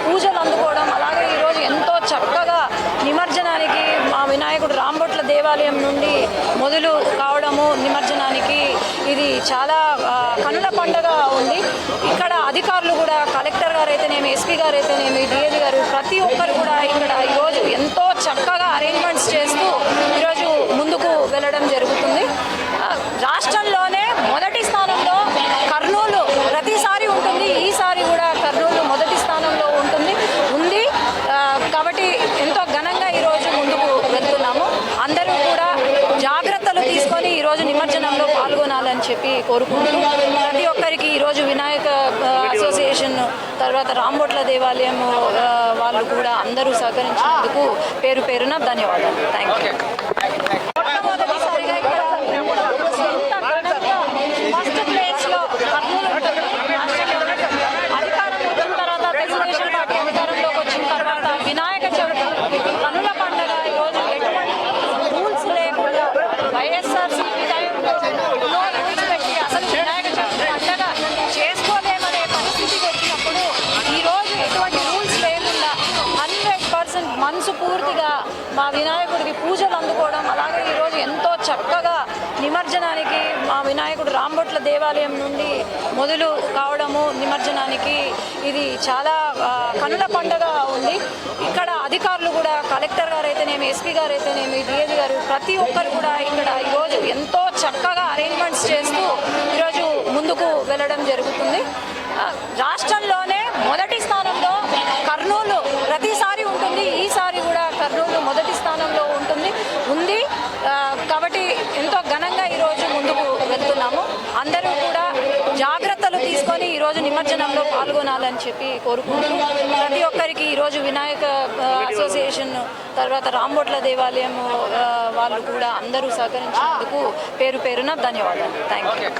పూజలు అందుకోవడం, అలాగే ఈరోజు ఎంతో చక్కగా నిమజ్జనానికి మా వినాయకుడు రాంబొట్ల దేవాలయం నుండి మొదలు కావడము నిమజ్జనానికి ఇది చాలా కనుల పండుగ ఉంది. ఇక్కడ అధికారులు కూడా కలెక్టర్ గారు అయితేనేమి, ఎస్పీ గారు అయితేనేమి, డిఐజీ గారు ప్రతి ఒక్కరు కూడా ఇక్కడ ఈరోజు ఎంతో చక్కగా అరేంజ్మెంట్స్ చేస్తూ ఈరోజు ముందుకు వెళ్ళడం జరుగుతుంది. రాష్ట్రంలోనే మొదటి స్థానంలో కర్నూలు ప్రతిసారి ఉంటుంది, ఈసారి కూడా కర్నూలు మొదటి స్థానంలో ఉంది కాబట్టి ఎంతో ఘనంగా ఈరోజు ముందుకు వెళ్తున్నాము. అందరూ కూడా జాగ్రత్తలు తీసుకొని ఈరోజు నిమజ్జనంలో పాల్గొనాలని చెప్పి కోరుకుంటూ ప్రతి ఒక్కరికి ఈరోజు వినాయక అసోసియేషన్ తర్వాత రాంబొట్ల దేవాలయం వాళ్ళు కూడా అందరూ సహకరించినందుకు పేరు పేరున ధన్యవాదాలు. Thank you. మొట్టమొదటిసారిగా ఇక్కడ ఫస్ట్ ప్లేస్లో కర్నూలు అధికారం వచ్చిన తర్వాత తెలుగుదేశం పార్టీ అధికారంలోకి వచ్చిన తర్వాత వినాయక చవితి కనుల పండుగ ఈరోజు ఎటువంటి రూల్స్ లేకుండా వైఎస్ఆర్సీపీ టైంలో ఎన్నో రూల్స్ పెట్టి అసలు వినాయక చవితి పండుగ చేసుకోలేమనే పరిస్థితికి వచ్చినప్పుడు ఈరోజు ఎటువంటి రూల్స్ లేకుండా 100% మనసు పూర్తిగా మా వినాయకుడికి పూజలు అందుకోవడం, అలాగే ఈరోజు ఎంతో చక్కగా నిమజ్జనానికి మా వినాయకుడు రాంబొట్ల దేవాలయం నుండి మొదలు కావడము నిమజ్జనానికి ఇది చాలా కనుల పండుగ ఉంది. ఇక్కడ అధికారులు కూడా కలెక్టర్ గారు అయితేనేమి, ఎస్పీ గారు అయితేనేమి, డిఐజీ గారు ప్రతి ఒక్కరు కూడా ఇక్కడ ఈరోజు ఎంతో చక్కగా అరేంజ్మెంట్స్ చేస్తూ ఈరోజు ముందుకు వెళ్ళడం జరుగుతుంది. రాష్ట్రంలోనే మొదటి స్థానంలో కర్నూలు ప్రతిసారి ఉంటుంది, ఈసారి కూడా కర్నూలు మొదటి స్థానంలో ఉంది కాబట్టి ఎంతో ఘనంగా ఈరోజు ముందుకు వెళ్తున్నాము. అందరూ కూడా జాగ్రత్తలు తీసుకొని ఈరోజు నిమజ్జనంలో పాల్గొనాలని చెప్పి కోరుకుంటూ ప్రతి ఒక్కరికి ఈరోజు వినాయక అసోసియేషన్ తర్వాత రాంబొట్ల దేవాలయం వాళ్ళు కూడా అందరూ సహకరించినందుకు పేరు పేరున ధన్యవాదాలు. Thank you.